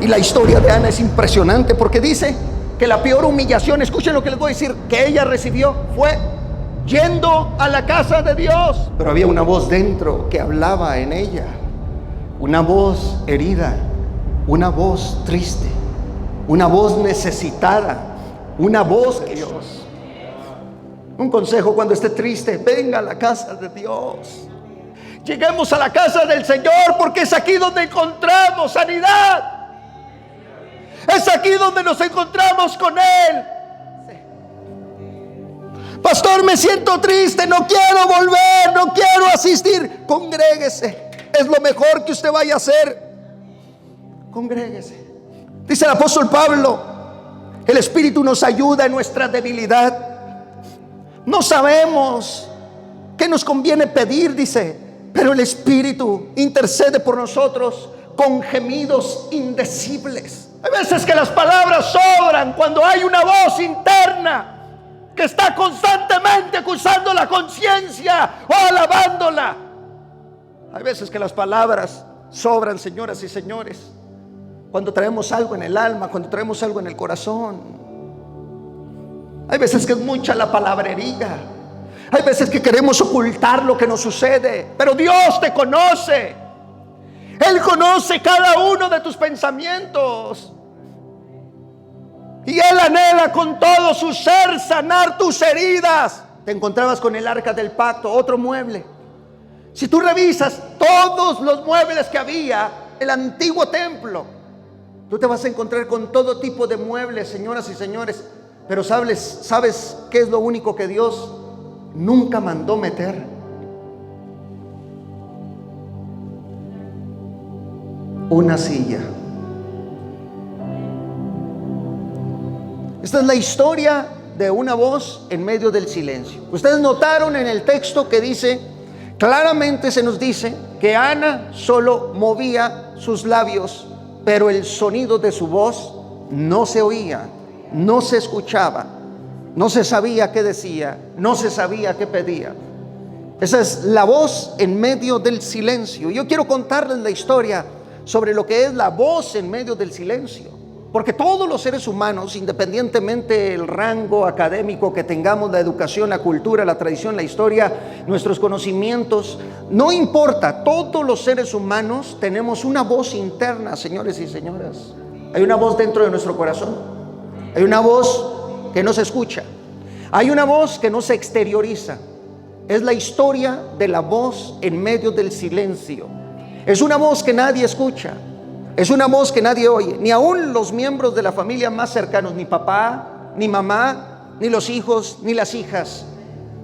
Y la historia de Ana es impresionante porque dice que la peor humillación, escuchen lo que les voy a decir, que ella recibió fue yendo a la casa de Dios. Pero había una voz dentro que hablaba en ella, una voz herida, una voz triste, una voz necesitada, una voz de Dios. Un consejo: cuando esté triste, venga a la casa de Dios. Lleguemos a la casa del Señor, porque es aquí donde encontramos sanidad. Es aquí donde nos encontramos con Él. Pastor, me siento triste, no quiero volver, no quiero asistir. Congréguese, es lo mejor que usted vaya a hacer. Congréguese. Dice el apóstol Pablo: el Espíritu nos ayuda en nuestra debilidad. No sabemos qué nos conviene pedir, dice, pero el Espíritu intercede por nosotros con gemidos indecibles. Hay veces que las palabras sobran cuando hay una voz interna que está constantemente acusando la conciencia o alabándola. Hay veces que las palabras sobran, señoras y señores, cuando traemos algo en el alma, cuando traemos algo en el corazón. Hay veces que es mucha la palabrería. Hay veces que queremos ocultar lo que nos sucede, pero Dios te conoce. Él conoce cada uno de tus pensamientos. Y Él anhela con todo su ser sanar tus heridas. Te encontrabas con el arca del pacto, otro mueble. Si tú revisas todos los muebles que había en el antiguo templo, tú te vas a encontrar con todo tipo de muebles, señoras y señores. Pero ¿sabes qué es lo único que Dios nunca mandó meter? Una silla. Esta es la historia de una voz en medio del silencio. Ustedes notaron en el texto que dice, claramente se nos dice que Ana solo movía sus labios, pero el sonido de su voz no se oía, no se escuchaba, no se sabía qué decía, no se sabía qué pedía. Esa es la voz en medio del silencio. Yo quiero contarles la historia sobre lo que es la voz en medio del silencio, porque todos los seres humanos, independientemente del rango académico que tengamos, la educación, la cultura, la tradición, la historia, nuestros conocimientos, no importa, todos los seres humanos tenemos una voz interna, señores y señoras. Hay una voz dentro de nuestro corazón. Hay una voz que no se escucha. Hay una voz que no se exterioriza. Es la historia de la voz en medio del silencio. Es una voz que nadie escucha. Es una voz que nadie oye. Ni aún los miembros de la familia más cercanos. Ni papá, ni mamá, ni los hijos, ni las hijas,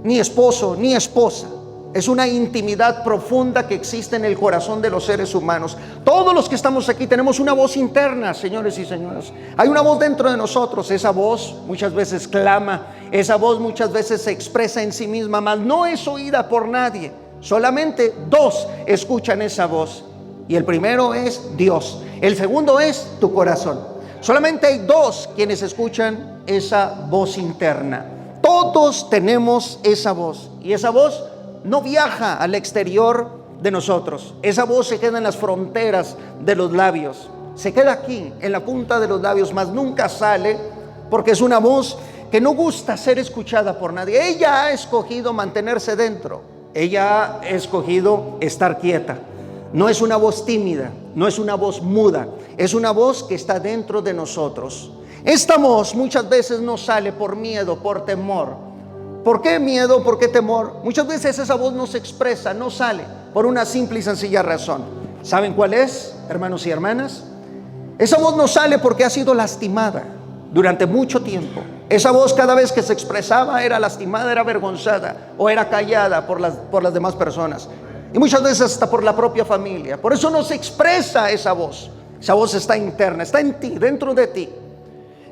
ni esposo, ni esposa. Es una intimidad profunda que existe en el corazón de los seres humanos. Todos los que estamos aquí tenemos una voz interna, señores y señoras. Hay una voz dentro de nosotros. Esa voz muchas veces clama. Esa voz muchas veces se expresa en sí misma, mas no es oída por nadie. Solamente dos escuchan esa voz. Y el primero es Dios. El segundo es tu corazón. Solamente hay dos quienes escuchan esa voz interna. Todos tenemos esa voz. Y esa voz no viaja al exterior de nosotros. Esa voz se queda en las fronteras de los labios. Se queda aquí, en la punta de los labios, mas nunca sale, porque es una voz que no gusta ser escuchada por nadie. Ella ha escogido mantenerse dentro. Ella ha escogido estar quieta. No es una voz tímida, no es una voz muda. Es una voz que está dentro de nosotros. Esta voz muchas veces no sale por miedo, por temor. ¿Por qué miedo? ¿Por qué temor? Muchas veces esa voz no se expresa, no sale por una simple y sencilla razón. ¿Saben cuál es, hermanos y hermanas? Esa voz no sale porque ha sido lastimada durante mucho tiempo. Esa voz cada vez que se expresaba era lastimada, era avergonzada o era callada por las demás personas. Y muchas veces hasta por la propia familia. Por eso no se expresa esa voz. Esa voz está interna, está en ti, dentro de ti.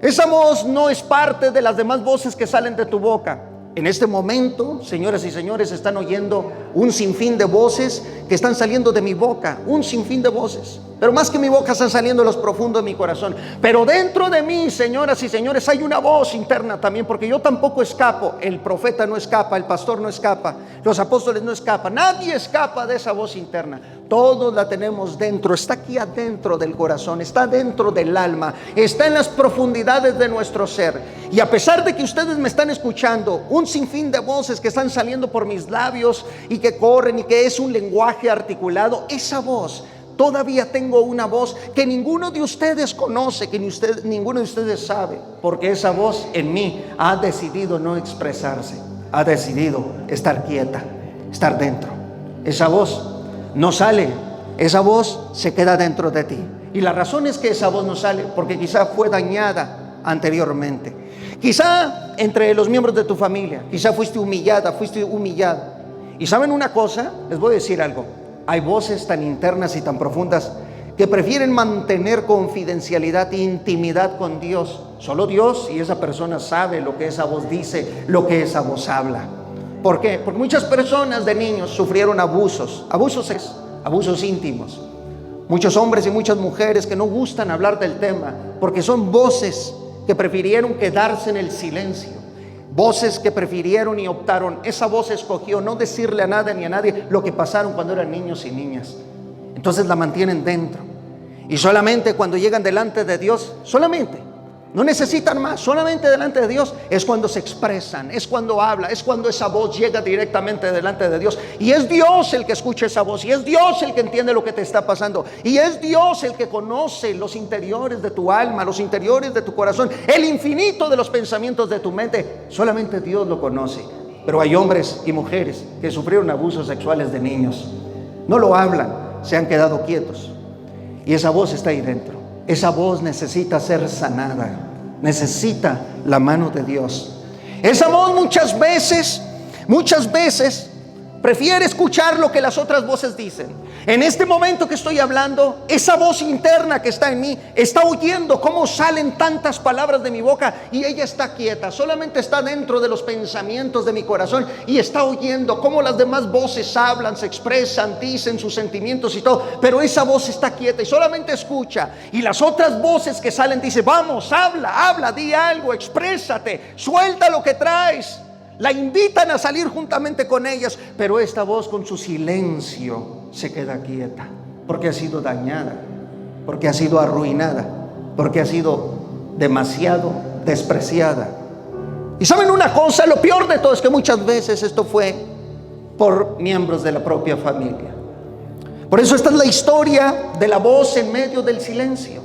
Esa voz no es parte de las demás voces que salen de tu boca. En este momento, señoras y señores, están oyendo un sinfín de voces que están saliendo de mi boca. Un sinfín de voces. pero más que mi boca están saliendo los profundos de mi corazón. Pero dentro de mí, señoras y señores, hay una voz interna también, porque yo tampoco escapo. El profeta no escapa, el pastor no escapa, los apóstoles no escapan, nadie escapa de esa voz interna. Todos la tenemos dentro, está aquí adentro del corazón, está dentro del alma, está en las profundidades de nuestro ser. Y a pesar de que ustedes me están escuchando, un sinfín de voces que están saliendo por mis labios y que corren y que es un lenguaje articulado, esa voz, todavía tengo una voz que ninguno de ustedes conoce, que ninguno de ustedes sabe, porque esa voz en mí ha decidido no expresarse, ha decidido estar quieta, estar dentro. Esa voz no sale, esa voz se queda dentro de ti. Y la razón es que esa voz no sale porque quizá fue dañada anteriormente. Quizá entre los miembros de tu familia, quizá fuiste humillada, fuiste humillado. Y ¿saben una cosa? Les voy a decir algo. Hay voces tan internas y tan profundas que prefieren mantener confidencialidad e intimidad con Dios. Solo Dios y esa persona sabe lo que esa voz dice, lo que esa voz habla. ¿Por qué? Porque muchas personas de niños sufrieron abusos íntimos. Muchos hombres y muchas mujeres que no gustan hablar del tema porque son voces que prefirieron quedarse en el silencio. Voces que prefirieron y optaron, esa voz escogió no decirle a nada ni a nadie lo que pasaron cuando eran niños y niñas. Entonces la mantienen dentro. Y solamente cuando llegan delante de Dios, no necesitan más, solamente delante de Dios es cuando se expresan, es cuando habla, es cuando esa voz llega directamente delante de Dios. Y es Dios el que escucha esa voz, y es Dios el que entiende lo que te está pasando, y es Dios el que conoce los interiores de tu alma, los interiores de tu corazón, el infinito de los pensamientos de tu mente. Solamente Dios lo conoce. Pero hay hombres y mujeres que sufrieron abusos sexuales de niños, no lo hablan, se han quedado quietos, y esa voz está ahí dentro. Esa voz necesita ser sanada, necesita la mano de Dios. Esa voz muchas veces prefiere escuchar lo que las otras voces dicen. En este momento que estoy hablando, esa voz interna que está en mí está oyendo cómo salen tantas palabras de mi boca y ella está quieta, solamente está dentro de los pensamientos de mi corazón y está oyendo cómo las demás voces hablan, se expresan, dicen sus sentimientos y todo, pero esa voz está quieta y solamente escucha. Y las otras voces que salen dicen: vamos, habla, di algo, exprésate, suelta lo que traes. La invitan a salir juntamente con ellas, pero esta voz con su silencio se queda quieta, porque ha sido dañada, porque ha sido arruinada, porque ha sido demasiado despreciada. Y ¿saben una cosa? Lo peor de todo es que muchas veces esto fue por miembros de la propia familia. Por eso esta es la historia de la voz en medio del silencio.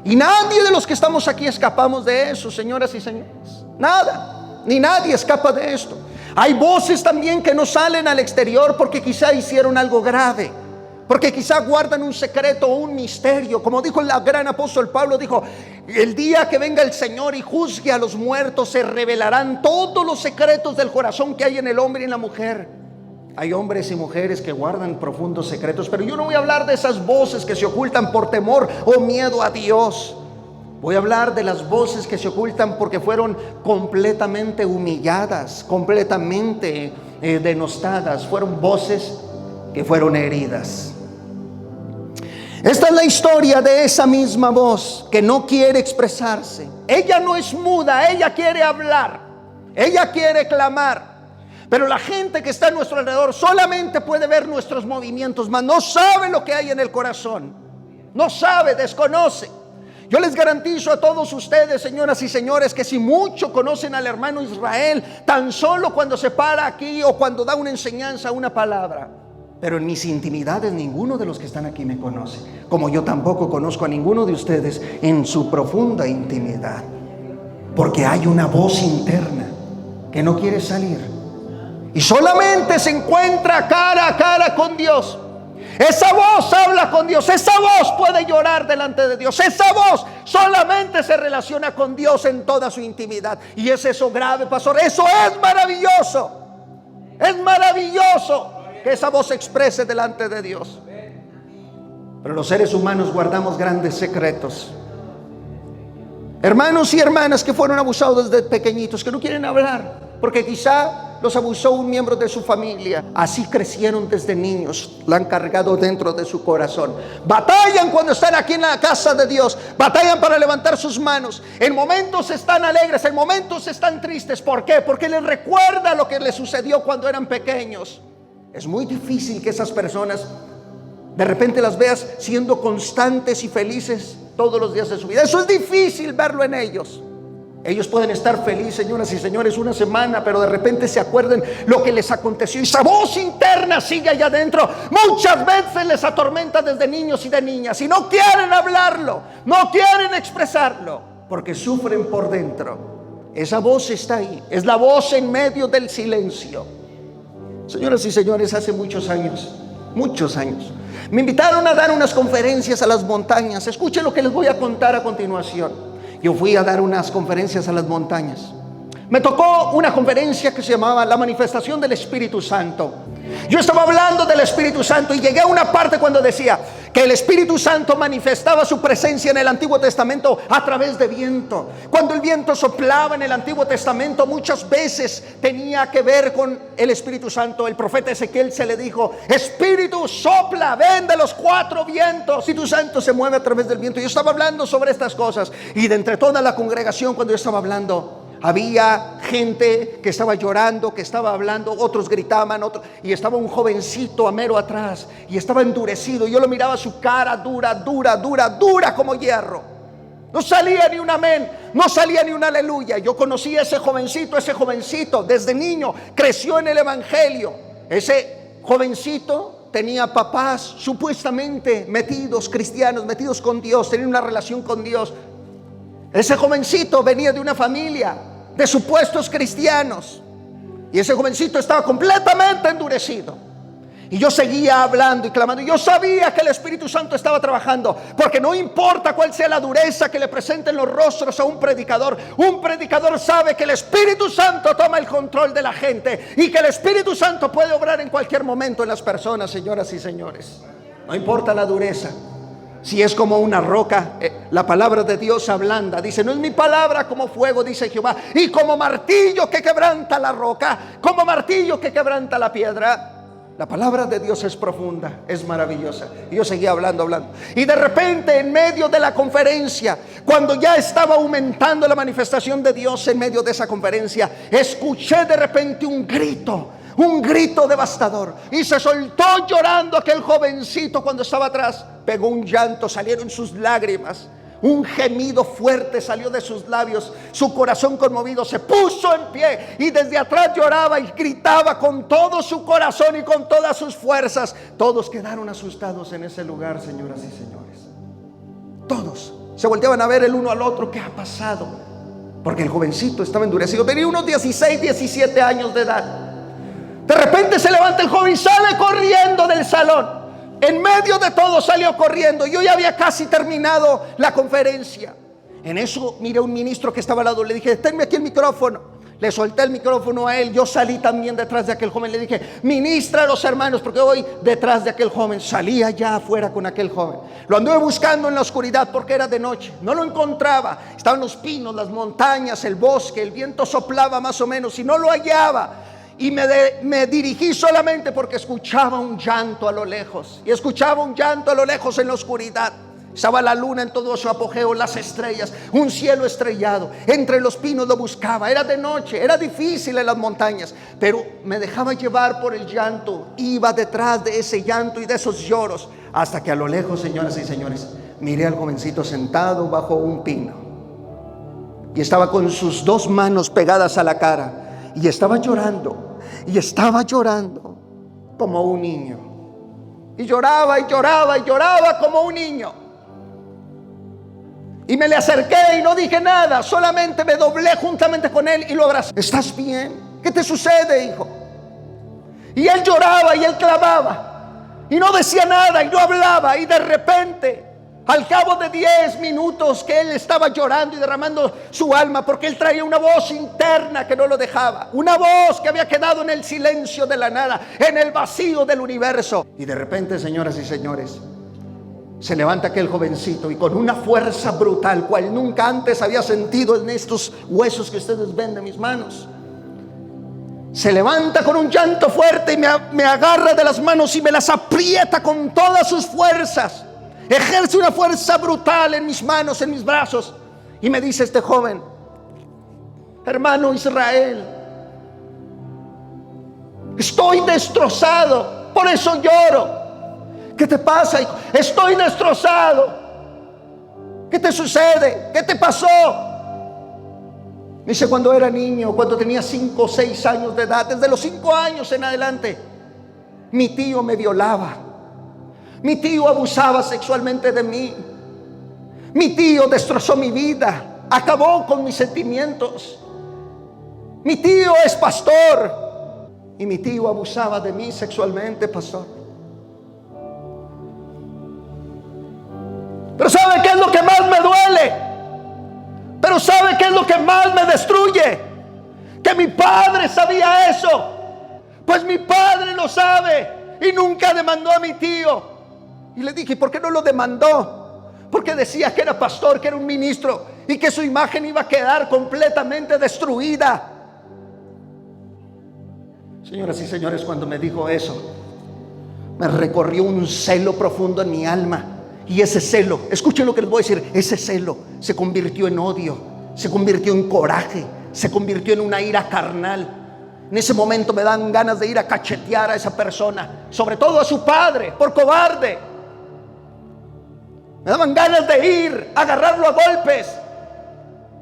Y nadie de los que estamos aquí escapamos de eso, señoras y señores. Nada. Ni nadie escapa de esto. Hay voces también que no salen al exterior porque quizá hicieron algo grave, porque quizá guardan un secreto o un misterio. Como dijo el gran apóstol Pablo, dijo: el día que venga el Señor y juzgue a los muertos, se revelarán todos los secretos del corazón que hay en el hombre y en la mujer. Hay hombres y mujeres que guardan profundos secretos, pero yo no voy a hablar de esas voces que se ocultan por temor o miedo a Dios. Voy a hablar de las voces que se ocultan porque fueron completamente humilladas, completamente denostadas. Fueron voces que fueron heridas. Esta es la historia de esa misma voz que no quiere expresarse. Ella no es muda, ella quiere hablar, ella quiere clamar. Pero la gente que está a nuestro alrededor solamente puede ver nuestros movimientos, mas no sabe lo que hay en el corazón. No sabe, desconoce. Yo les garantizo a todos ustedes, señoras y señores, que si mucho conocen al hermano Israel, tan solo cuando se para aquí o cuando da una enseñanza, una palabra. Pero en mis intimidades ninguno de los que están aquí me conoce, como yo tampoco conozco a ninguno de ustedes en su profunda intimidad. Porque hay una voz interna que no quiere salir y solamente se encuentra cara a cara con Dios. Esa voz habla con Dios, esa voz puede llorar delante de Dios, esa voz solamente se relaciona con Dios en toda su intimidad. Y es eso grave, pastor, eso es maravilloso. Es maravilloso que esa voz se exprese delante de Dios. Pero los seres humanos guardamos grandes secretos. Hermanos y hermanas que fueron abusados desde pequeñitos, que no quieren hablar porque quizá los abusó un miembro de su familia. Así crecieron desde niños, la han cargado dentro de su corazón. Batallan cuando están aquí en la casa de Dios, batallan para levantar sus manos. En momentos están alegres, en momentos están tristes. ¿Por qué? Porque les recuerda lo que les sucedió cuando eran pequeños. Es muy difícil que esas personas de repente las veas siendo constantes y felices todos los días de su vida. Eso es difícil verlo en ellos. Ellos pueden estar felices, señoras y señores, una semana, pero de repente se acuerdan lo que les aconteció y esa voz interna sigue allá adentro. Muchas veces les atormenta desde niños y de niñas y no quieren hablarlo, no quieren expresarlo, porque sufren por dentro. Esa voz está ahí, es la voz en medio del silencio. Señoras y señores, hace muchos años, me invitaron a dar unas conferencias a las montañas. Escuchen lo que les voy a contar a continuación. Yo fui a dar unas conferencias a las montañas. Me tocó una conferencia que se llamaba La manifestación del Espíritu Santo. Yo estaba hablando del Espíritu Santo y llegué a una parte cuando decía que el Espíritu Santo manifestaba su presencia en el Antiguo Testamento a través de viento. Cuando el viento soplaba en el Antiguo Testamento, muchas veces tenía que ver con el Espíritu Santo. El profeta Ezequiel se le dijo: Espíritu, sopla, ven de los 4 vientos. El Espíritu Santo se mueve a través del viento. Yo estaba hablando sobre estas cosas y de entre toda la congregación, cuando yo estaba hablando, había gente que estaba llorando, que estaba hablando, otros gritaban, y estaba un jovencito a mero atrás y estaba endurecido. Yo lo miraba, su cara dura como hierro. No salía ni un amén, no salía ni un aleluya. Yo conocí a ese jovencito desde niño, creció en el evangelio. Ese jovencito tenía papás supuestamente metidos, cristianos, metidos con Dios, tenía una relación con Dios. Ese jovencito venía de una familia de supuestos cristianos y ese jovencito estaba completamente endurecido. Y yo seguía hablando y clamando. Yo sabía que el Espíritu Santo estaba trabajando, porque no importa cuál sea la dureza que le presenten los rostros a un predicador sabe que el Espíritu Santo toma el control de la gente y que el Espíritu Santo puede obrar en cualquier momento en las personas, señoras y señores. No importa la dureza. Si es como una roca, la palabra de Dios ablanda. Dice: no es mi palabra como fuego, dice Jehová, y como martillo que quebranta la roca, como martillo que quebranta la piedra. La palabra de Dios es profunda, es maravillosa. Y yo seguía hablando. Y de repente, en medio de la conferencia, cuando ya estaba aumentando la manifestación de Dios en medio de esa conferencia, escuché de repente un grito devastador, y se soltó llorando aquel jovencito. Cuando estaba atrás, pegó un llanto, salieron sus lágrimas, un gemido fuerte salió de sus labios, su corazón conmovido se puso en pie y desde atrás lloraba y gritaba con todo su corazón y con todas sus fuerzas. Todos quedaron asustados en ese lugar, señoras y señores. Todos se volteaban a ver el uno al otro. ¿Qué ha pasado? Porque el jovencito estaba endurecido, tenía unos 16, 17 años de edad. De repente se levanta el joven y sale corriendo del salón. En medio de todo salió corriendo. Yo ya había casi terminado la conferencia. En eso miré a un ministro que estaba al lado. Le dije: tenme aquí el micrófono. Le solté el micrófono a él. Yo salí también detrás de aquel joven. Le dije: ministra a los hermanos, porque voy detrás de aquel joven. Salí allá afuera con aquel joven. Lo anduve buscando en la oscuridad porque era de noche. No lo encontraba. Estaban los pinos, las montañas, el bosque. El viento soplaba más o menos y no lo hallaba. Y me dirigí solamente porque escuchaba un llanto a lo lejos. Y escuchaba un llanto a lo lejos en la oscuridad. Estaba la luna en todo su apogeo, las estrellas, un cielo estrellado. Entre los pinos lo buscaba. Era de noche, era difícil en las montañas, pero me dejaba llevar por el llanto. Iba detrás de ese llanto y de esos lloros, hasta que a lo lejos, señoras y señores, miré al jovencito sentado bajo un pino. Y estaba con sus 2 manos pegadas a la cara. Y estaba llorando como un niño. Y lloraba como un niño. Y me le acerqué y no dije nada, solamente me doblé juntamente con él y lo abracé. ¿Estás bien? ¿Qué te sucede, hijo? Y él lloraba y él clamaba y no decía nada y no hablaba. Y de repente, al cabo de 10 minutos que él estaba llorando y derramando su alma, porque él traía una voz interna que no lo dejaba, una voz que había quedado en el silencio de la nada, en el vacío del universo. Y de repente, señoras y señores, se levanta aquel jovencito y con una fuerza brutal, cual nunca antes había sentido en estos huesos que ustedes ven de mis manos, se levanta con un llanto fuerte y me agarra de las manos y me las aprieta con todas sus fuerzas. Ejerce una fuerza brutal en mis manos, en mis brazos, y me dice este joven: hermano Israel, estoy destrozado, por eso lloro. ¿Qué te pasa, hijo? Estoy destrozado. ¿Qué te sucede? ¿Qué te pasó? Dice: cuando era niño, cuando tenía 5 o 6 años de edad, desde los 5 años en adelante, mi tío me violaba. Mi tío abusaba sexualmente de mí. Mi tío destrozó mi vida, acabó con mis sentimientos. Mi tío es pastor y mi tío abusaba de mí sexualmente, pastor. Pero ¿sabe qué es lo que más me duele? Pero ¿sabe qué es lo que más me destruye? Que mi padre sabía eso. Pues mi padre lo sabe y nunca demandó a mi tío. Y le dije: ¿por qué no lo demandó? Porque decía que era pastor, que era un ministro y que su imagen iba a quedar completamente destruida. Señoras y señores, cuando me dijo eso, me recorrió un celo profundo en mi alma. Y ese celo, escuchen lo que les voy a decir, ese celo se convirtió en odio, se convirtió en coraje, se convirtió en una ira carnal. En ese momento me dan ganas de ir a cachetear a esa persona, sobre todo a su padre, por cobarde. Me daban ganas de ir a agarrarlo a golpes,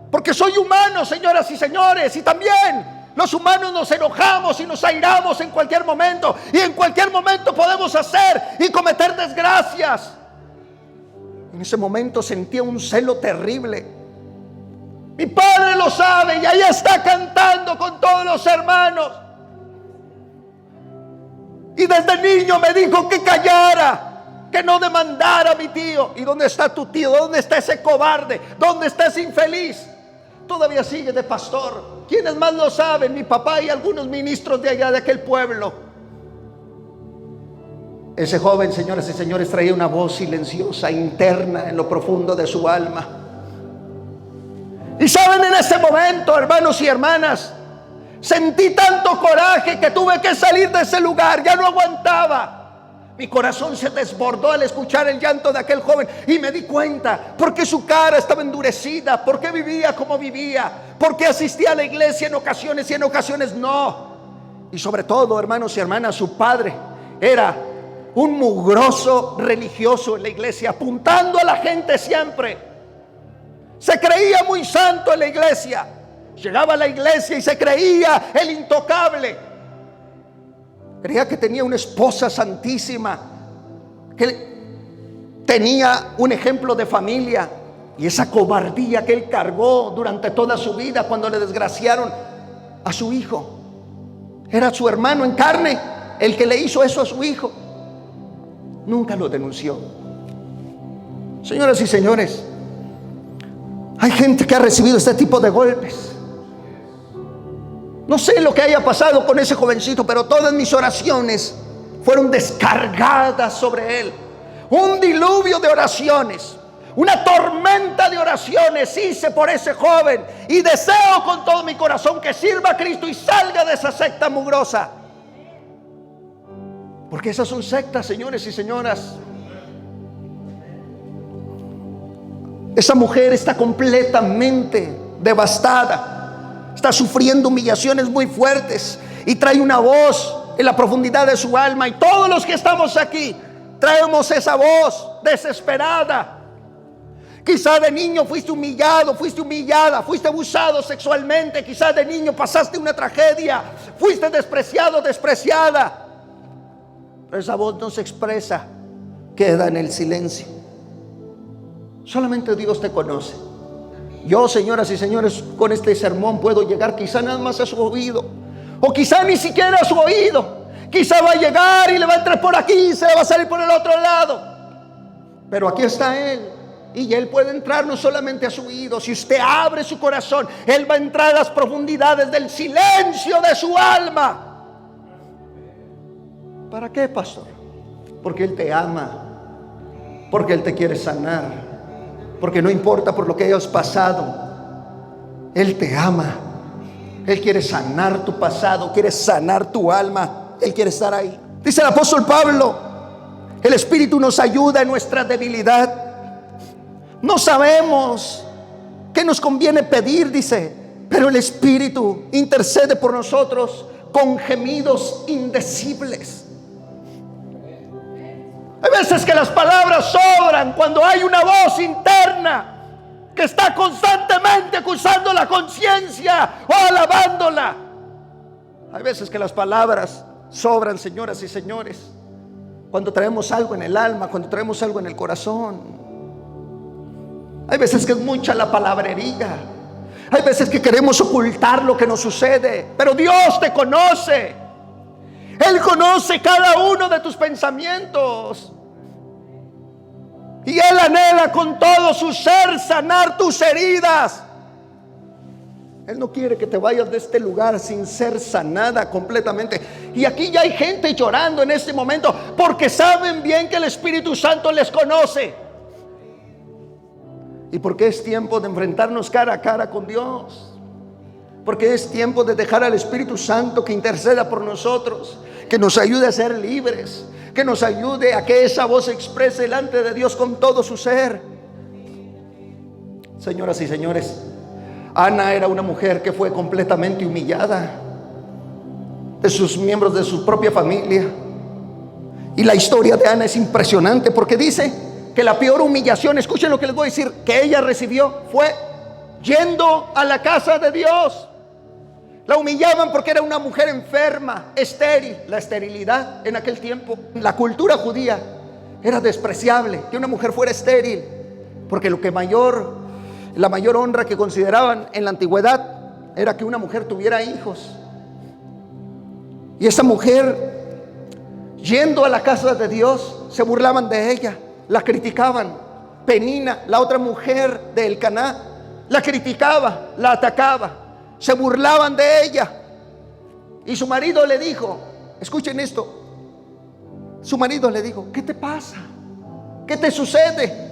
porque soy humano, señoras y señores, y también los humanos nos enojamos y nos airamos en cualquier momento, y en cualquier momento podemos hacer y cometer desgracias. En ese momento sentía un celo terrible. Mi padre lo sabe y ahí está cantando con todos los hermanos. Y desde niño me dijo que callara, que no demandara a mi tío. ¿Y dónde está tu tío? ¿Dónde está ese cobarde? ¿Dónde está ese infeliz? Todavía sigue de pastor. ¿Quiénes más lo saben? Mi papá y algunos ministros de allá de aquel pueblo. Ese joven, señoras y señores, traía una voz silenciosa, interna, en lo profundo de su alma. Y saben, en ese momento, hermanos y hermanas, sentí tanto coraje que tuve que salir de ese lugar. Ya no aguantaba. Mi corazón se desbordó al escuchar el llanto de aquel joven. Y me di cuenta por qué su cara estaba endurecida, por qué vivía como vivía, por qué asistía a la iglesia en ocasiones y en ocasiones no. Y sobre todo, hermanos y hermanas, su padre era un mugroso religioso en la iglesia, apuntando a la gente siempre. Se creía muy santo en la iglesia. Llegaba a la iglesia y se creía el intocable. Creía que tenía una esposa santísima, que tenía un ejemplo de familia. Y esa cobardía que él cargó durante toda su vida cuando le desgraciaron a su hijo. Era su hermano en carne el que le hizo eso a su hijo. Nunca lo denunció. Señoras y señores, hay gente que ha recibido este tipo de golpes. No sé lo que haya pasado con ese jovencito, pero todas mis oraciones fueron descargadas sobre él. Un diluvio de oraciones, una tormenta de oraciones hice por ese joven. Y deseo con todo mi corazón que sirva a Cristo y salga de esa secta mugrosa. Porque esas son sectas, señores y señoras. Esa mujer está completamente devastada. Está sufriendo humillaciones muy fuertes. Y trae una voz en la profundidad de su alma. Y todos los que estamos aquí traemos esa voz desesperada. Quizá de niño fuiste humillado, fuiste humillada, fuiste abusado sexualmente. Quizá de niño pasaste una tragedia, fuiste despreciado, despreciada. Pero esa voz no se expresa, queda en el silencio. Solamente Dios te conoce. Yo, señoras y señores, con este sermón puedo llegar quizá nada más a su oído, o quizá ni siquiera a su oído. Quizá va a llegar y le va a entrar por aquí y se le va a salir por el otro lado. Pero aquí está Él, y Él puede entrar no solamente a su oído. Si usted abre su corazón, Él va a entrar a las profundidades del silencio de su alma. ¿Para qué, pastor? Porque Él te ama, porque Él te quiere sanar, porque no importa por lo que hayas pasado, Él te ama. Él quiere sanar tu pasado, quiere sanar tu alma. Él quiere estar ahí. Dice el apóstol Pablo, el Espíritu nos ayuda en nuestra debilidad. No sabemos qué nos conviene pedir, dice, pero el Espíritu intercede por nosotros con gemidos indecibles. Hay veces que las palabras sobran cuando hay una voz interna que está constantemente acusando la conciencia o alabándola. Hay veces que las palabras sobran, señoras y señores, cuando traemos algo en el alma, cuando traemos algo en el corazón. Hay veces que es mucha la palabrería. Hay veces que queremos ocultar lo que nos sucede, pero Dios te conoce. Él conoce cada uno de tus pensamientos. Y Él anhela con todo su ser sanar tus heridas. Él no quiere que te vayas de este lugar sin ser sanada completamente. Y aquí ya hay gente llorando en este momento porque saben bien que el Espíritu Santo les conoce. Y porque es tiempo de enfrentarnos cara a cara con Dios. Porque es tiempo de dejar al Espíritu Santo que interceda por nosotros, que nos ayude a ser libres, que nos ayude a que esa voz se exprese delante de Dios con todo su ser. Señoras y señores, Ana era una mujer que fue completamente humillada de sus miembros de su propia familia. Y la historia de Ana es impresionante porque dice que la peor humillación, escuchen lo que les voy a decir, que ella recibió fue yendo a la casa de Dios. La humillaban porque era una mujer enferma, estéril. La esterilidad en aquel tiempo, en la cultura judía, era despreciable que una mujer fuera estéril, porque la mayor honra que consideraban en la antigüedad era que una mujer tuviera hijos. Y esa mujer, yendo a la casa de Dios, se burlaban de ella, la criticaban. Penina, la otra mujer de Elcaná, la criticaba, la atacaba, se burlaban de ella. Y su marido le dijo, escuchen esto, su marido le dijo: ¿qué te pasa? ¿Qué te sucede?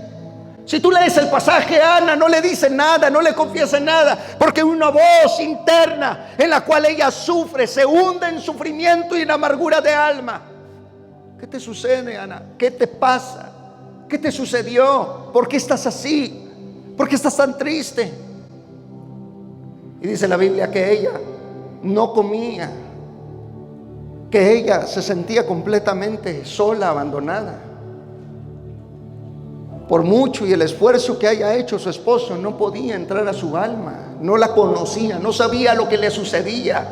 Si tú lees el pasaje, Ana no le dice nada, no le confiesa nada, porque hay una voz interna en la cual ella sufre, se hunde en sufrimiento y en amargura de alma. ¿Qué te sucede, Ana? ¿Qué te pasa? ¿Qué te sucedió? ¿Por qué estás así? ¿Por qué estás tan triste? Y dice la Biblia que ella no comía, que ella se sentía completamente sola, abandonada. Por mucho y el esfuerzo que haya hecho su esposo, no podía entrar a su alma, no la conocía, no sabía lo que le sucedía.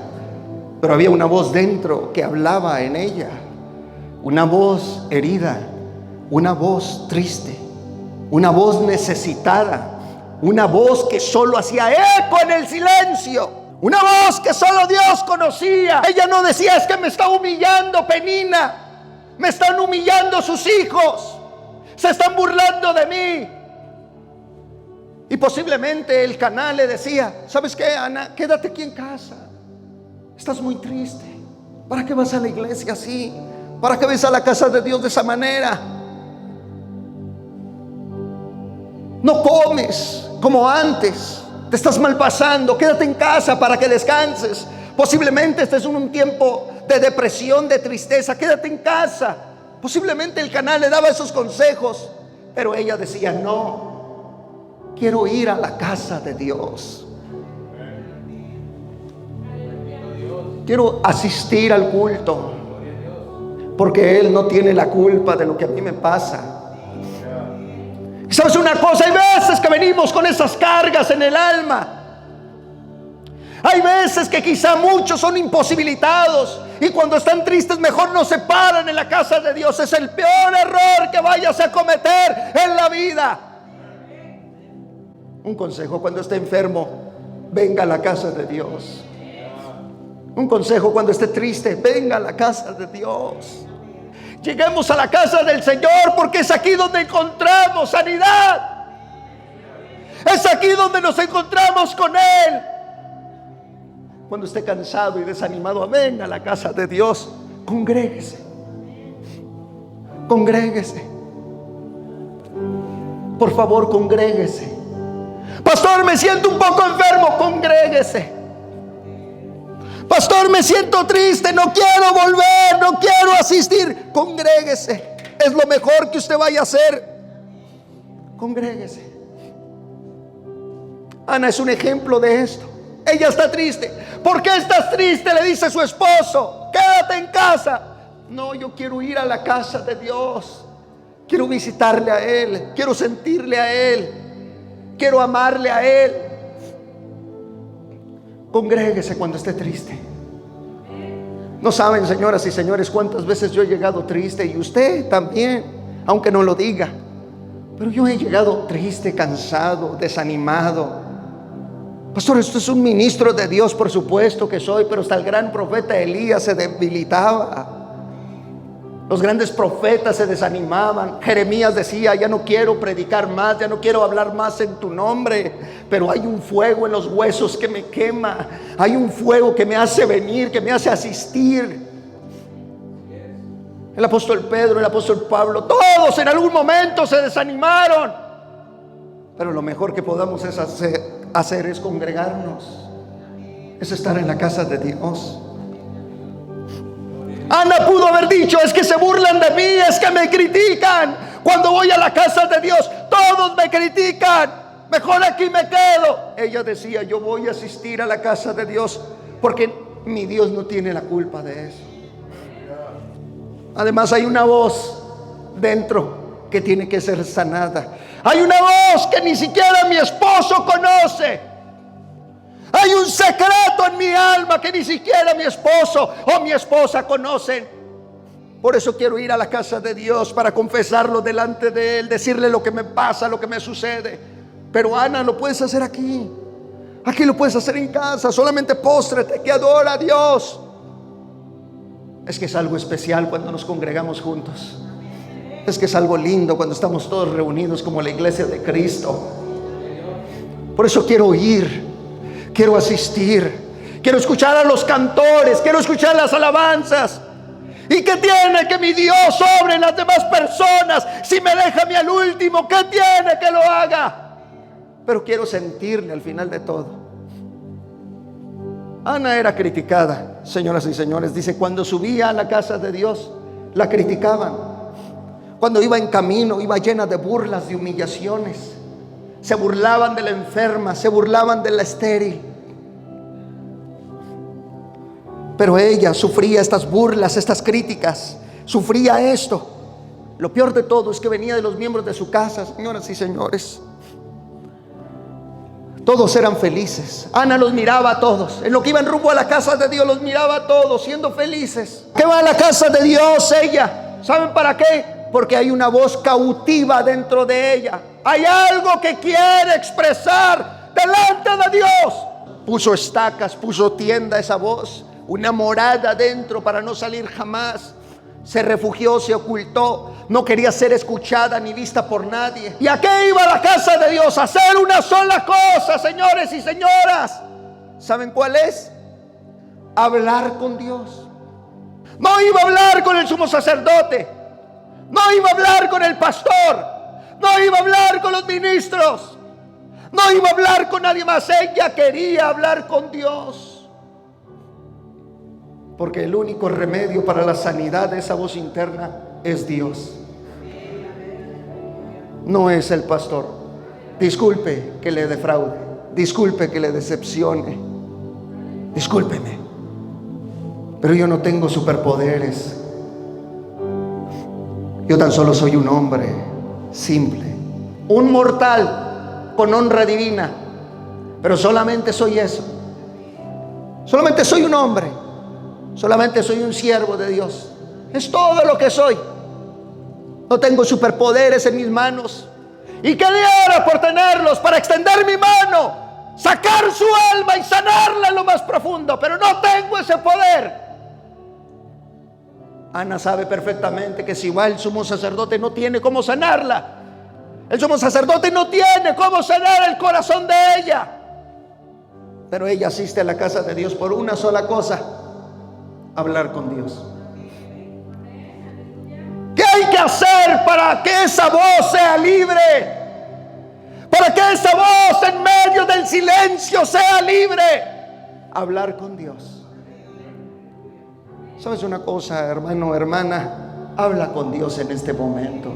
Pero había una voz dentro que hablaba en ella, una voz herida, una voz triste, una voz necesitada, una voz que solo hacía eco en el silencio, una voz que solo Dios conocía. Ella no decía: es que me está humillando Penina, me están humillando sus hijos, se están burlando de mí. Y posiblemente Elcaná le decía: ¿sabes qué, Ana? Quédate aquí en casa, estás muy triste. ¿Para qué vas a la iglesia así? ¿Para qué vas a la casa de Dios de esa manera? No comes como antes, te estás mal pasando, quédate en casa para que descanses. Posiblemente este es un tiempo de depresión, de tristeza, quédate en casa. Posiblemente Elcaná le daba esos consejos, pero ella decía: no, quiero ir a la casa de Dios, quiero asistir al culto, porque Él no tiene la culpa de lo que a mí me pasa. Y sabes una cosa, hay veces que venimos con esas cargas en el alma. Hay veces que quizá muchos son imposibilitados y cuando están tristes mejor no se paran en la casa de Dios. Es el peor error que vayas a cometer en la vida. Un consejo: cuando esté enfermo, venga a la casa de Dios. Un consejo: cuando esté triste, venga a la casa de Dios. Lleguemos a la casa del Señor, porque es aquí donde encontramos sanidad. Es aquí donde nos encontramos con Él. Cuando esté cansado y desanimado, venga a la casa de Dios. Congréguese. Congréguese. Por favor, congréguese. Pastor, me siento un poco enfermo. Congréguese. pastor, me siento triste, no quiero volver, no quiero asistir. Congréguese, es lo mejor que usted vaya a hacer. Congréguese. Ana es un ejemplo de esto. Ella está triste. ¿Por qué estás triste?, le dice su esposo. Quédate en casa. No, yo quiero ir a la casa de Dios. Quiero visitarle a Él. Quiero sentirle a Él. Quiero amarle a Él. Congréguese cuando esté triste. No saben, señoras y señores, cuántas veces yo he llegado triste, y usted también, aunque no lo diga. Pero yo he llegado triste, cansado, desanimado. Pastor, esto es un ministro de Dios, por supuesto que soy, pero hasta el gran profeta Elías se debilitaba. Los grandes profetas se desanimaban. Jeremías decía: ya no quiero predicar más, ya no quiero hablar más en tu nombre, pero hay un fuego en los huesos que me quema. Hay un fuego que me hace venir, que me hace asistir. El apóstol Pedro, el apóstol Pablo, todos en algún momento se desanimaron. Pero lo mejor que podamos hacer es congregarnos, es estar en la casa de Dios. Ana pudo haber dicho: es que se burlan de mí, es que me critican. Cuando voy a la casa de Dios, todos me critican, mejor aquí me quedo. Ella decía: yo voy a asistir a la casa de Dios, porque mi Dios no tiene la culpa de eso. Además, hay una voz dentro que tiene que ser sanada. Hay una voz que ni siquiera mi esposo conoce. Hay un secreto en mi alma que ni siquiera mi esposo o mi esposa conocen. Por eso quiero ir a la casa de Dios, para confesarlo delante de Él, decirle lo que me pasa, lo que me sucede. Pero Ana, lo puedes hacer aquí. Aquí lo puedes hacer en casa. Solamente póstrate, que adora a Dios. Es que es algo especial cuando nos congregamos juntos. Es que es algo lindo cuando estamos todos reunidos como la iglesia de Cristo. Por eso quiero ir. Quiero asistir, quiero escuchar a los cantores, quiero escuchar las alabanzas. ¿Y qué tiene que mi Dios sobre las demás personas? Si me deja a mí al último, ¿qué tiene que lo haga? Pero quiero sentirle al final de todo. Ana era criticada, señoras y señores. Dice: cuando subía a la casa de Dios, la criticaban. Cuando iba en camino, iba llena de burlas, de humillaciones. Se burlaban de la enferma, se burlaban de la estéril. Pero ella sufría estas burlas, estas críticas. Sufría esto. Lo peor de todo es que venía de los miembros de su casa, señoras y señores. Todos eran felices. Ana los miraba a todos. En lo que iban rumbo a la casa de Dios, los miraba a todos siendo felices. ¿Qué va a la casa de Dios ella? ¿Saben para qué? Porque hay una voz cautiva dentro de ella. Hay algo que quiere expresar delante de Dios. Puso estacas, puso tienda esa voz, una morada dentro para no salir jamás. Se refugió, se ocultó, no quería ser escuchada ni vista por nadie. ¿Y a qué iba a la casa de Dios? A hacer una sola cosa, señores y señoras. ¿Saben cuál es? Hablar con Dios. No iba a hablar con el sumo sacerdote, no iba a hablar con el pastor, no iba a hablar con los ministros, no iba a hablar con nadie más. Ella quería hablar con Dios. Porque el único remedio para la sanidad de esa voz interna es Dios. No es el pastor. Disculpe que le defraude, disculpe que le decepcione, discúlpeme, pero yo no tengo superpoderes. Yo tan solo soy un hombre simple, un mortal con honra divina, pero solamente soy eso. Solamente soy un hombre, solamente soy un siervo de Dios. Es todo lo que soy. No tengo superpoderes en mis manos. ¿Y qué diera por tenerlos? Para extender mi mano, sacar su alma y sanarla en lo más profundo, pero no tengo ese poder. Ana sabe perfectamente que si va el sumo sacerdote, no tiene cómo sanarla. El sumo sacerdote no tiene cómo sanar el corazón de ella. Pero ella asiste a la casa de Dios por una sola cosa: hablar con Dios. ¿Qué hay que hacer para que esa voz sea libre? Para que esa voz en medio del silencio sea libre. Hablar con Dios. ¿Sabes una cosa, hermano, hermana? Habla con Dios en este momento.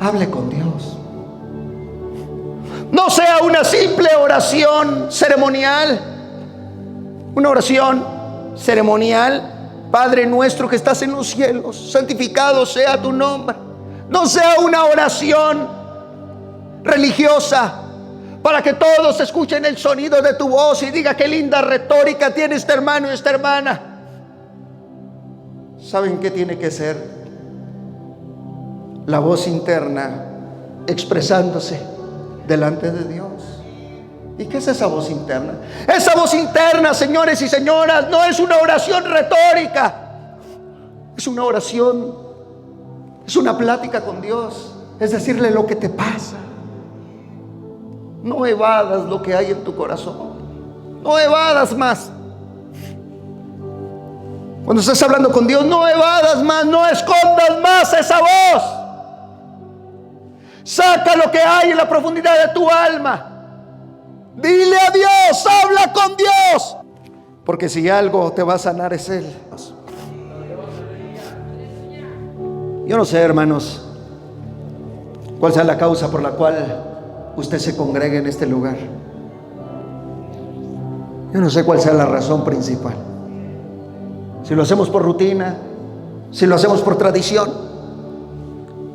Hable con Dios. No sea una simple oración ceremonial. Una oración ceremonial. Padre nuestro que estás en los cielos, santificado sea tu nombre. No sea una oración religiosa para que todos escuchen el sonido de tu voz y diga qué linda retórica tiene este hermano y esta hermana. ¿Saben qué tiene que ser? La voz interna expresándose delante de Dios. ¿Y qué es esa voz interna? Esa voz interna, señores y señoras, no es una oración retórica. Es una oración, es una plática con Dios. Es decirle lo que te pasa. No evadas lo que hay en tu corazón. No evadas más. Cuando estás hablando con Dios, no evadas más, no escondas más esa voz. Saca lo que hay en la profundidad de tu alma. Dile a Dios, habla con Dios. Porque si algo te va a sanar es Él. Yo no sé, hermanos, cuál sea la causa por la cual usted se congrega en este lugar. Yo no sé cuál sea la razón principal. Si lo hacemos por rutina, si lo hacemos por tradición,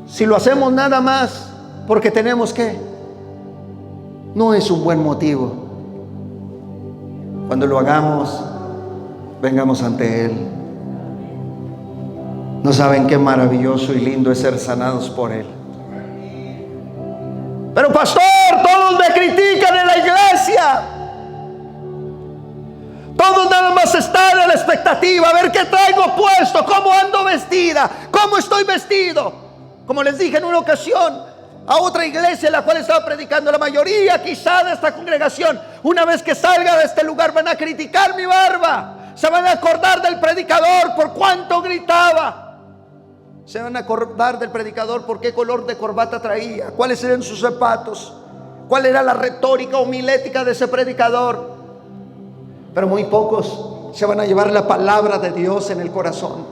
si lo hacemos nada más porque tenemos que, no es un buen motivo. Cuando lo hagamos, vengamos ante Él. No saben qué maravilloso y lindo es ser sanados por Él. Pero pastor, todos me critican en la iglesia. Todos nada más están en la expectativa, a ver qué traigo puesto, cómo ando vestida, cómo estoy vestido. Como les dije en una ocasión a otra iglesia en la cual estaba predicando, la mayoría quizá de esta congregación, una vez que salga de este lugar, van a criticar mi barba. Se van a acordar del predicador por cuánto gritaba. Se van a acordar del predicador por qué color de corbata traía, cuáles eran sus zapatos, cuál era la retórica homilética de ese predicador. Pero muy pocos se van a llevar la palabra de Dios en el corazón.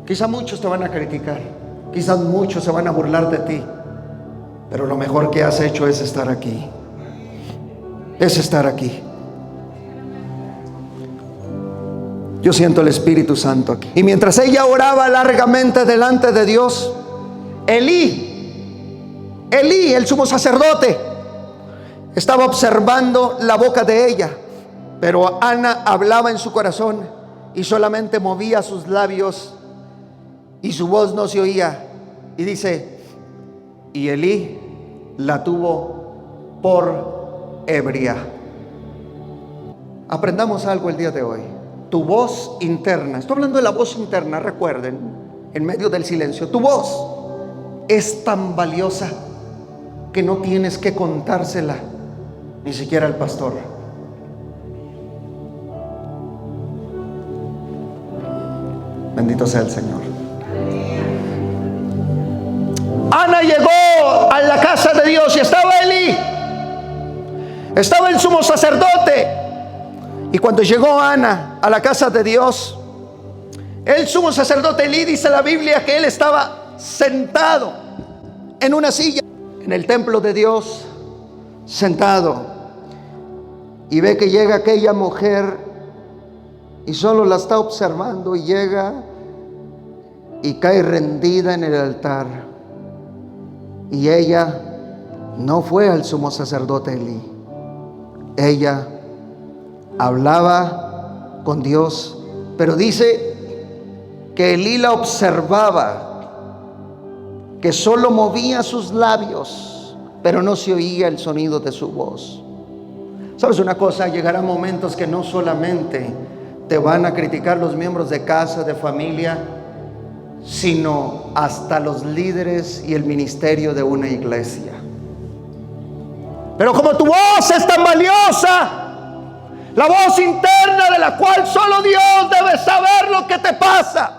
Quizá muchos te van a criticar, quizás muchos se van a burlar de ti, pero lo mejor que has hecho es estar aquí. Es estar aquí. Yo siento el Espíritu Santo aquí. Y mientras ella oraba largamente delante de Dios, Elí, el sumo sacerdote, estaba observando la boca de ella. Pero Ana hablaba en su corazón y solamente movía sus labios y su voz no se oía. Y dice, y Elí la tuvo por ebria. Aprendamos algo el día de hoy. Tu voz interna, estoy hablando de la voz interna, recuerden, en medio del silencio, tu voz es tan valiosa que no tienes que contársela ni siquiera al pastor. Bendito sea el Señor. Ana llegó a la casa de Dios y estaba Elí, estaba el sumo sacerdote. Y cuando llegó Ana a la casa de Dios, el sumo sacerdote Elí, dice la Biblia que él estaba sentado en una silla en el templo de Dios, sentado, y ve que llega aquella mujer y solo la está observando, y llega y cae rendida en el altar. Y ella no fue al sumo sacerdote Elí. Ella hablaba con Dios, pero dice que Elí la observaba, que solo movía sus labios, pero no se oía el sonido de su voz. ¿Sabes una cosa? Llegará momentos que no solamente te van a criticar los miembros de casa, de familia, sino hasta los líderes y el ministerio de una iglesia. Pero como tu voz es tan valiosa, la voz interna de la cual solo Dios debe saber lo que te pasa.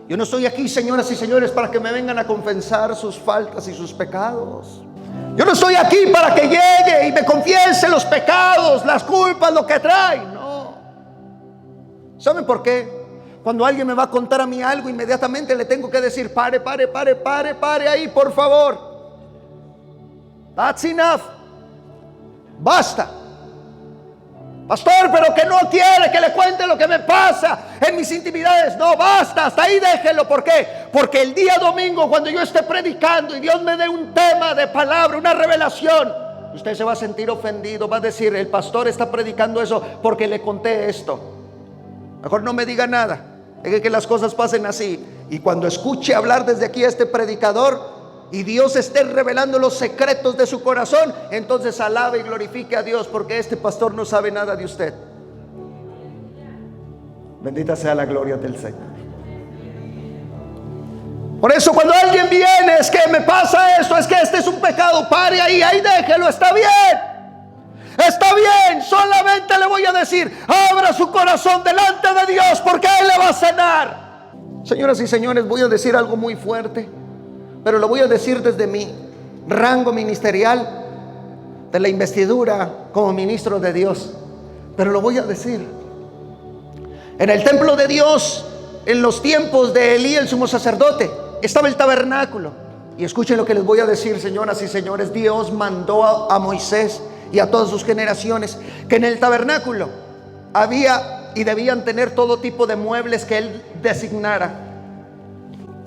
Yo no estoy aquí, señoras y señores, para que me vengan a confesar sus faltas y sus pecados. Yo no estoy aquí para que llegue y me confiese los pecados, las culpas, lo que trae. No. ¿Saben por qué? Cuando alguien me va a contar a mí algo, inmediatamente le tengo que decir: pare ahí, por favor. That's enough. Basta. Pastor, pero que no quiere que le cuente lo que me pasa en mis intimidades. No, basta, hasta ahí déjelo. ¿Por qué? Porque el día domingo, cuando yo esté predicando y Dios me dé un tema de palabra, una revelación, usted se va a sentir ofendido, va a decir: el pastor está predicando eso porque le conté esto. Mejor no me diga nada, deje que las cosas pasen así. Y cuando escuche hablar desde aquí a este predicador y Dios esté revelando los secretos de su corazón, entonces alabe y glorifique a Dios, porque este pastor no sabe nada de usted. Bendita sea la gloria del Señor. Por eso cuando alguien viene: es que me pasa esto, es que este es un pecado, pare ahí déjelo, está bien. Está bien, solamente le voy a decir: abra su corazón delante de Dios, porque Él le va a sanar. Señoras y señores, voy a decir algo muy fuerte, pero lo voy a decir desde mi rango ministerial, de la investidura como ministro de Dios. Pero lo voy a decir. En el templo de Dios, en los tiempos de Elí el sumo sacerdote, estaba el tabernáculo. Y escuchen lo que les voy a decir, señoras y señores. Dios mandó a Moisés y a todas sus generaciones que en el tabernáculo había y debían tener todo tipo de muebles que Él designara.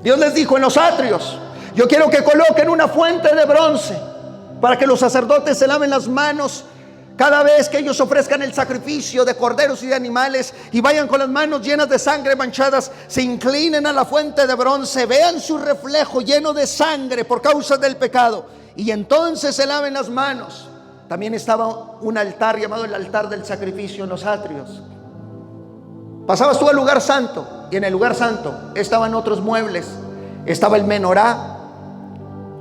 Dios les dijo: en los atrios yo quiero que coloquen una fuente de bronce para que los sacerdotes se laven las manos cada vez que ellos ofrezcan el sacrificio de corderos y de animales, y vayan con las manos llenas de sangre manchadas, se inclinen a la fuente de bronce, vean su reflejo lleno de sangre por causa del pecado, y entonces se laven las manos. También estaba un altar llamado el altar del sacrificio en los atrios. Pasabas tú al lugar santo, y en el lugar santo estaban otros muebles. Estaba el menorá,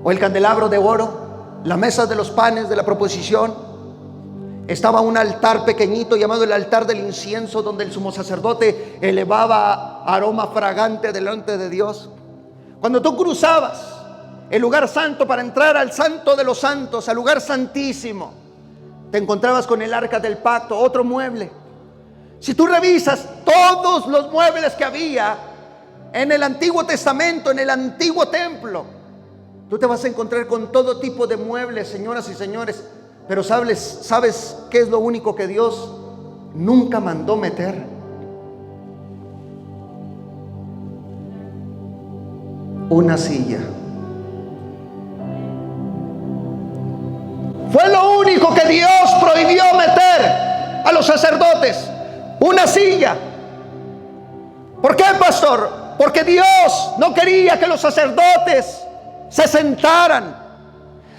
o el candelabro de oro, la mesa de los panes de la proposición. Estaba un altar pequeñito llamado el altar del incienso, donde el sumo sacerdote elevaba aroma fragante delante de Dios. Cuando tú cruzabas el lugar santo para entrar al santo de los santos, al lugar santísimo, te encontrabas con el arca del pacto, otro mueble. Si tú revisas todos los muebles que había en el Antiguo Testamento, en el antiguo templo, tú te vas a encontrar con todo tipo de muebles, señoras y señores. Pero ¿sabes qué es lo único que Dios nunca mandó meter? Una silla. Fue lo único que Dios prohibió meter a los sacerdotes. Una silla. ¿Por qué, pastor? Porque Dios no quería que los sacerdotes se sentaran.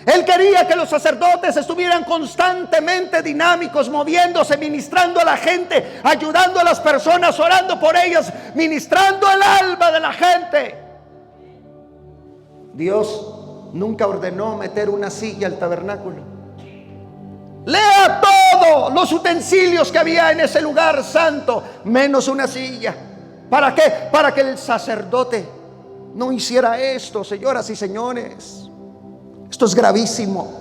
Él quería que los sacerdotes estuvieran constantemente dinámicos, moviéndose, ministrando a la gente, ayudando a las personas, orando por ellas, ministrando el alma de la gente. Dios nunca ordenó meter una silla al tabernáculo. Lea todos los utensilios que había en ese lugar santo, menos una silla. ¿Para qué? Para que el sacerdote no hiciera esto, señoras y señores. Esto es gravísimo.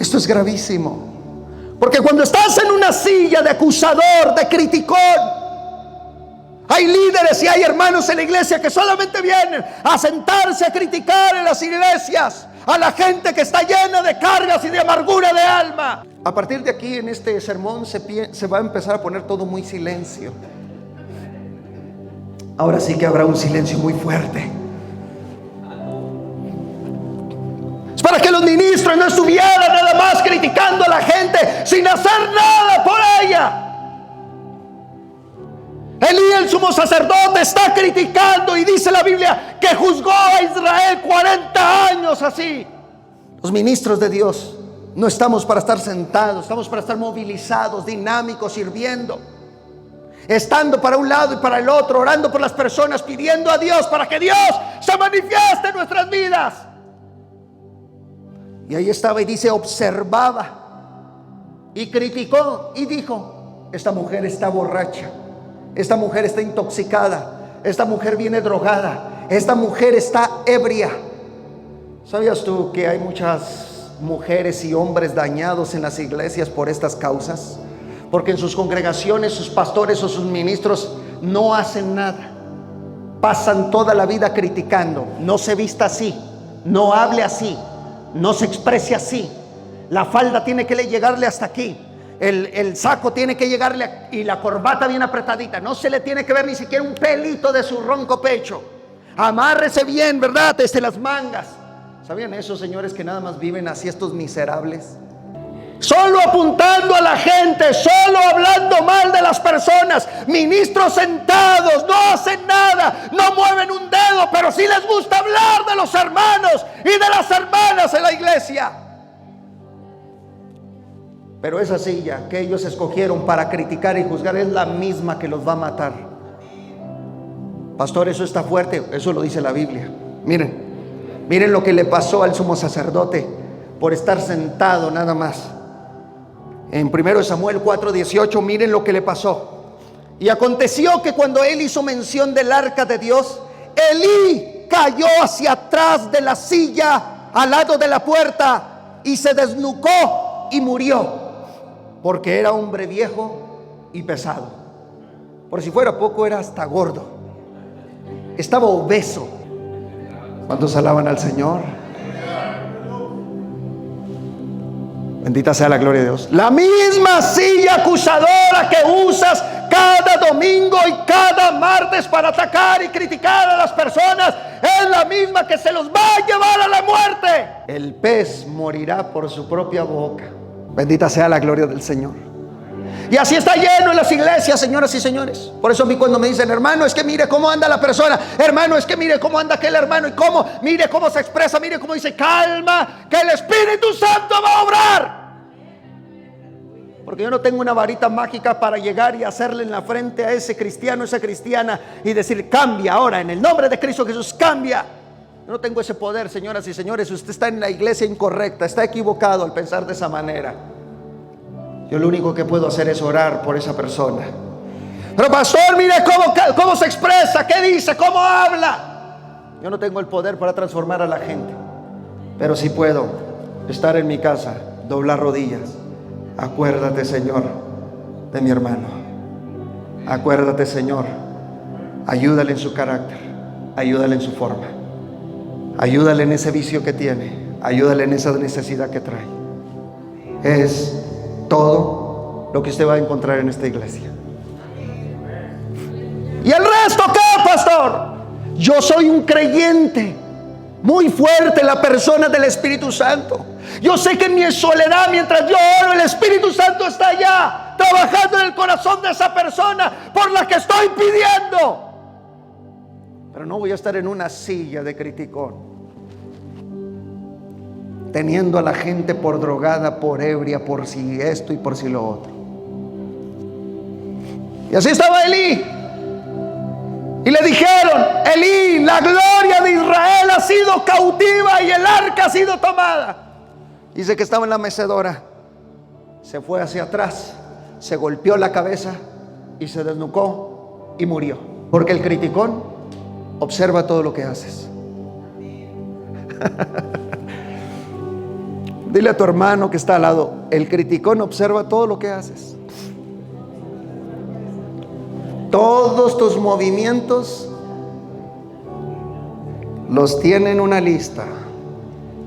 Esto es gravísimo. Porque cuando estás en una silla de acusador, de criticón, hay líderes y hay hermanos en la iglesia que solamente vienen a sentarse a criticar en las iglesias a la gente que está llena de cargas y de amargura de alma. A partir de aquí, en este sermón, se va a empezar a poner todo muy silencio. Ahora sí que habrá un silencio muy fuerte. Es para que los ministros no estuvieran nada más criticando a la gente sin hacer nada por ella. Elí, el sumo sacerdote, está criticando, y dice la Biblia que juzgó a Israel 40 años así. Los ministros de Dios no estamos para estar sentados, estamos para estar movilizados, dinámicos, sirviendo, estando para un lado y para el otro, orando por las personas, pidiendo a Dios para que Dios se manifieste en nuestras vidas. Y ahí estaba y dice, observaba y criticó y dijo: esta mujer está borracha, esta mujer está intoxicada, esta mujer viene drogada, esta mujer está ebria. ¿Sabías tú que hay muchas mujeres y hombres dañados en las iglesias por estas causas? porque en sus congregaciones sus pastores o sus ministros no hacen nada. Pasan toda la vida criticando. No se vista así, no hable así, no se exprese así. La falda tiene que llegarle hasta aquí, el saco tiene que llegarle y la corbata bien apretadita. No se le tiene que ver ni siquiera un pelito de su ronco pecho. Amárrese bien, ¿verdad? Desde las mangas. ¿Sabían esos señores que nada más viven así, estos miserables? Solo apuntando a la gente, solo hablando mal de las personas. Ministros sentados, no hacen nada, no mueven un dedo, pero sí les gusta hablar de los hermanos y de las hermanas en la iglesia. Pero esa silla que ellos escogieron para criticar y juzgar es la misma que los va a matar. Pastor, eso está fuerte. Eso lo dice la Biblia. Miren lo que le pasó al sumo sacerdote por estar sentado nada más. En 1 Samuel 4:18, miren lo que le pasó. Y aconteció que cuando él hizo mención del arca de Dios, Elí cayó hacia atrás de la silla al lado de la puerta y se desnucó y murió, porque era hombre viejo y pesado. Por si fuera poco, era hasta gordo, estaba obeso. ¿Cuántos alaban al Señor? Bendita sea la gloria de Dios. La misma silla acusadora que usas cada domingo y cada martes para atacar y criticar a las personas es la misma que se los va a llevar a la muerte. El pez morirá por su propia boca. Bendita sea la gloria del Señor. Y así está lleno en las iglesias, señoras y señores. Por eso a mí cuando me dicen, hermano, es que mire cómo anda la persona, hermano, es que mire cómo anda aquel hermano, y cómo, mire cómo se expresa, mire cómo dice, calma, que el Espíritu Santo va a obrar. Porque yo no tengo una varita mágica para llegar y hacerle en la frente a ese cristiano, esa cristiana, y decir, cambia ahora, en el nombre de Cristo Jesús, cambia. Yo no tengo ese poder, señoras y señores. Usted está en la iglesia incorrecta, está equivocado al pensar de esa manera. Yo lo único que puedo hacer es orar por esa persona. Pero pastor, mire cómo se expresa, qué dice, cómo habla. Yo no tengo el poder para transformar a la gente, pero sí puedo estar en mi casa, doblar rodillas. Acuérdate, Señor, de mi hermano. Acuérdate, Señor, ayúdale en su carácter, ayúdale en su forma, ayúdale en ese vicio que tiene, ayúdale en esa necesidad que trae. Es todo lo que usted va a encontrar en esta iglesia. ¿Y el resto qué, pastor? Yo soy un creyente muy fuerte en la persona del Espíritu Santo. Yo sé que en mi soledad, mientras yo oro, el Espíritu Santo está allá trabajando en el corazón de esa persona por la que estoy pidiendo. Pero no voy a estar en una silla de criticón, teniendo a la gente por drogada, por ebria, por si esto y por si lo otro. Y así estaba Elí. Y le dijeron, Elí, la gloria de Israel ha sido cautiva y el arca ha sido tomada. Dice que estaba en la mecedora, se fue hacia atrás, se golpeó la cabeza y se desnucó y murió. Porque el criticón observa todo lo que haces. Dile a tu hermano que está al lado, el criticón observa todo lo que haces. Todos tus movimientos los tiene en una lista.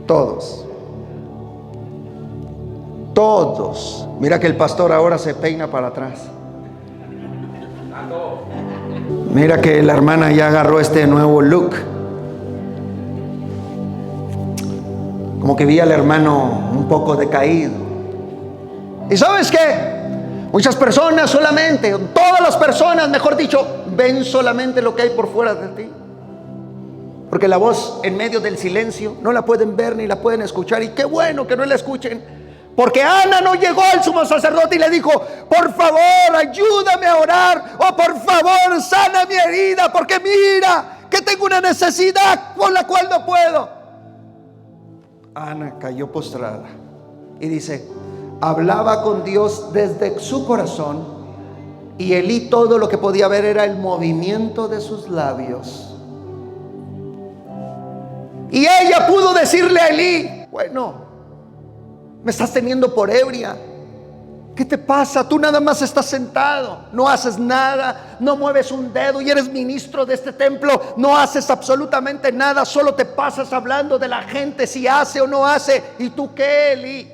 Todos. Todos. Mira que el pastor ahora se peina para atrás. Mira que la hermana ya agarró este nuevo look. Como que vi al hermano un poco decaído. ¿Y sabes qué? Muchas personas solamente, todas las personas, mejor dicho, ven solamente lo que hay por fuera de ti. Porque la voz en medio del silencio no la pueden ver ni la pueden escuchar. Y qué bueno que no la escuchen. Porque Ana no llegó al sumo sacerdote y le dijo, por favor, ayúdame a orar. O por favor, sana mi herida. Porque mira que tengo una necesidad por la cual no puedo. Ana cayó postrada y dice, hablaba con Dios desde su corazón, y Elí todo lo que podía ver era el movimiento de sus labios. Y ella pudo decirle a Elí, bueno, me estás teniendo por ebria, ¿Qué te pasa? Tú nada más estás sentado, no haces nada, no mueves un dedo y eres ministro de este templo, no haces absolutamente nada, solo te pasas hablando de la gente si hace o no hace. ¿Y tú qué, Eli?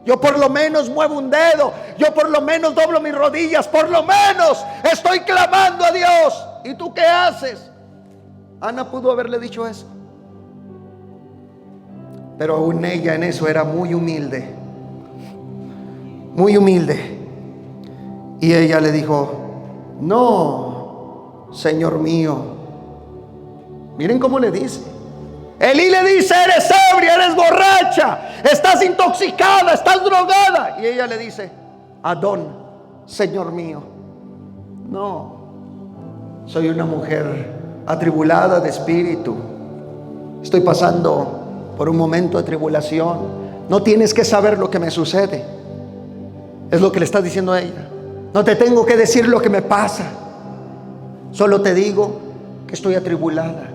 Yo por lo menos muevo un dedo, yo por lo menos doblo mis rodillas, por lo menos estoy clamando a Dios. ¿Y tú qué haces? Ana pudo haberle dicho eso, pero aún ella en eso era muy humilde. Muy humilde. Y ella le dijo: no, Señor mío. Miren cómo le dice. Elí le dice: eres ebria, eres borracha, estás intoxicada, estás drogada. Y ella le dice: Adón, Señor mío. No, soy una mujer atribulada de espíritu. Estoy pasando por un momento de tribulación. No tienes que saber lo que me sucede. Es lo que le estás diciendo a ella. No te tengo que decir lo que me pasa. Solo te digo que estoy atribulada.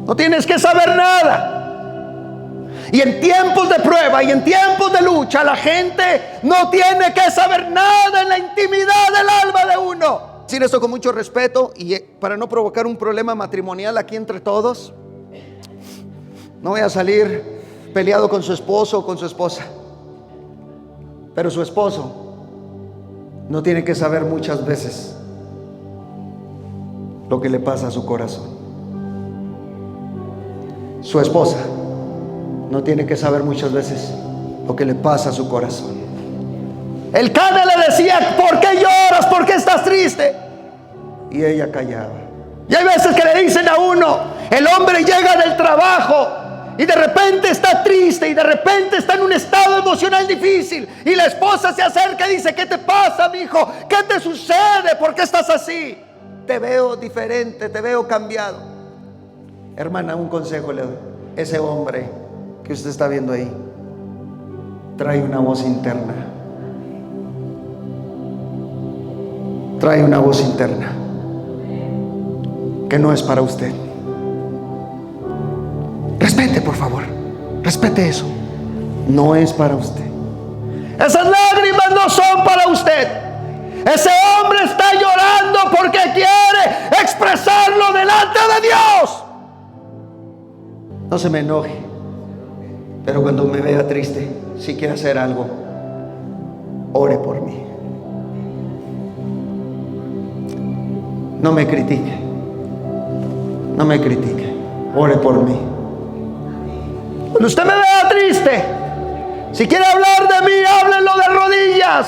No tienes que saber nada. Y en tiempos de prueba y en tiempos de lucha, la gente no tiene que saber nada en la intimidad del alma de uno. Decir esto con mucho respeto y para no provocar un problema matrimonial aquí entre todos. No voy a salir peleado con su esposo o con su esposa. Pero su esposo no tiene que saber muchas veces lo que le pasa a su corazón. Su esposa no tiene que saber muchas veces lo que le pasa a su corazón. El Cana le decía: ¿por qué lloras? ¿Por qué estás triste? Y ella callaba. Y hay veces que le dicen a uno: el hombre llega del trabajo y de repente está triste y de repente está en un estado emocional difícil, y la esposa se acerca y dice: ¿qué te pasa, mijo? ¿Qué te sucede? ¿Por qué estás así? Te veo diferente, te veo cambiado. Hermana, un consejo le doy. Ese hombre que usted está viendo ahí trae una voz interna. Trae una voz interna que no es para usted. Respete, por favor. Respete eso. No es para usted. Esas lágrimas no son para usted. Ese hombre está llorando porque quiere expresarlo delante de Dios. No se me enoje, pero cuando me vea triste, si quiere hacer algo, ore por mí. No me critique. No me critique. Ore por mí. Cuando usted me vea triste, si quiere hablar de mí, háblenlo de rodillas.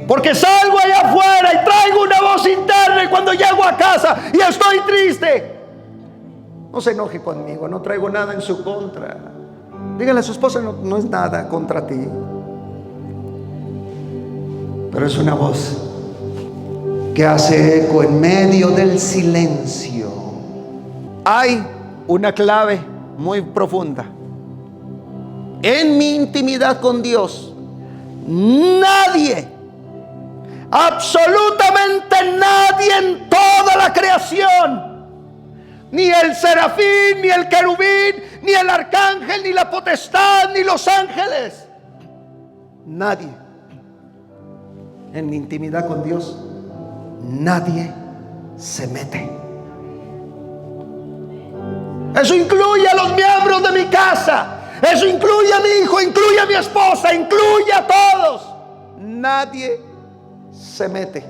Porque salgo allá afuera y traigo una voz interna, y cuando llego a casa y estoy triste, no se enoje conmigo, no traigo nada en su contra. Dígale a su esposa: no es nada contra ti. Pero es una voz que hace eco en medio del silencio. Hay una clave muy profunda. En mi intimidad con Dios, nadie, absolutamente nadie en toda la creación, ni el serafín, ni el querubín, ni el arcángel, ni la potestad, ni los ángeles, nadie en mi intimidad con Dios, nadie se mete. Eso incluye a los miembros de mi casa, eso incluye a mi hijo, incluye a mi esposa, incluye a todos. Nadie se mete.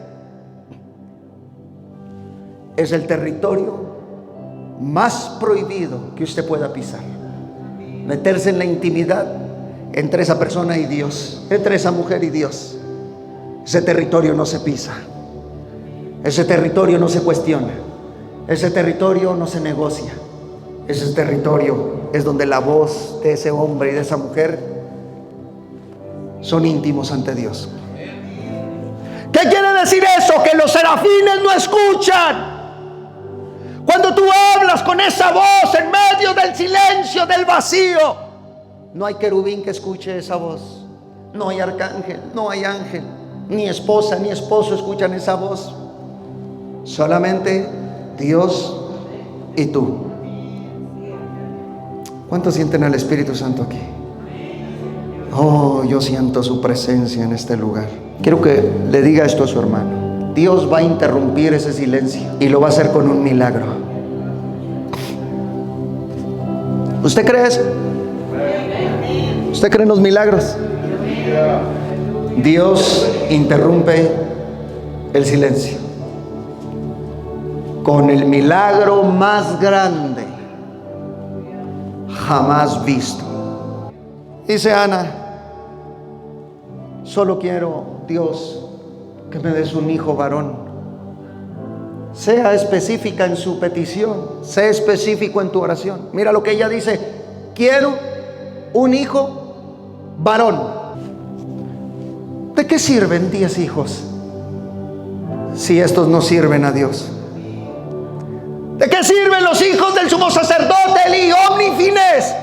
Es el territorio más prohibido que usted pueda pisar. Meterse en la intimidad entre esa persona y Dios, entre esa mujer y Dios. Ese territorio no se pisa. Ese territorio no se cuestiona. Ese territorio no se negocia. Ese territorio es donde la voz de ese hombre y de esa mujer son íntimos ante Dios. ¿Qué quiere decir eso? Que los serafines no escuchan. Cuando tú hablas con esa voz en medio del silencio, del vacío, no hay querubín que escuche esa voz. No hay arcángel, no hay ángel. Ni esposa ni esposo escuchan esa voz. Solamente Dios y tú. ¿Cuántos sienten al Espíritu Santo aquí? Oh, yo siento su presencia en este lugar. Quiero que le diga esto a su hermano. Dios va a interrumpir ese silencio y lo va a hacer con un milagro. ¿Usted cree eso? ¿Usted cree en los milagros? Dios interrumpe el silencio con el milagro más grande jamás visto. Dice Ana: solo quiero, Dios, que me des un hijo varón. Sea específica en su petición, sea específico en tu oración. Mira lo que ella dice: quiero un hijo varón. ¿De qué sirven 10 hijos si estos no sirven a Dios? ¿De qué sirven los hijos del sumo sacerdote Elí, Omni y Finés,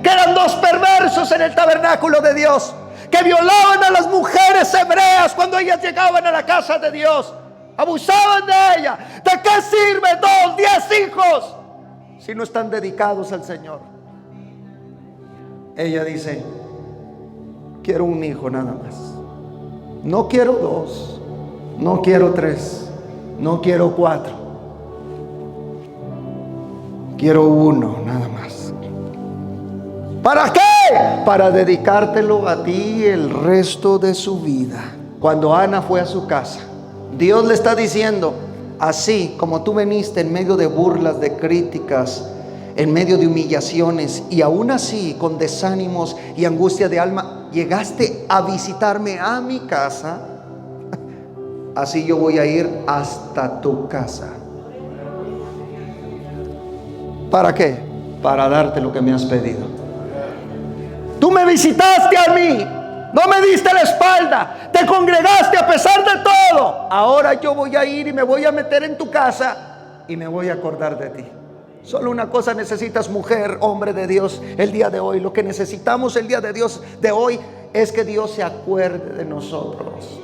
que eran 2 perversos en el tabernáculo de Dios, que violaban a las mujeres hebreas cuando ellas llegaban a la casa de Dios, abusaban de ellas? ¿De qué sirven 10 hijos si no están dedicados al Señor? Ella dice: quiero un hijo nada más. No quiero 2, no quiero 3, no quiero 4. Quiero 1 nada más. ¿Para qué? Para dedicártelo a ti el resto de su vida. Cuando Ana fue a su casa, Dios le está diciendo: así como tú veniste en medio de burlas, de críticas, en medio de humillaciones, y aún así con desánimos y angustia de alma llegaste a visitarme a mi casa, así yo voy a ir hasta tu casa. ¿Para qué? Para darte lo que me has pedido. Tú me visitaste a mí, no me diste la espalda, te congregaste a pesar de todo. Ahora yo voy a ir y me voy a meter en tu casa y me voy a acordar de ti. Solo una cosa necesitas, mujer, hombre de Dios, el día de hoy. Lo que necesitamos el día de Dios de hoy es que Dios se acuerde de nosotros.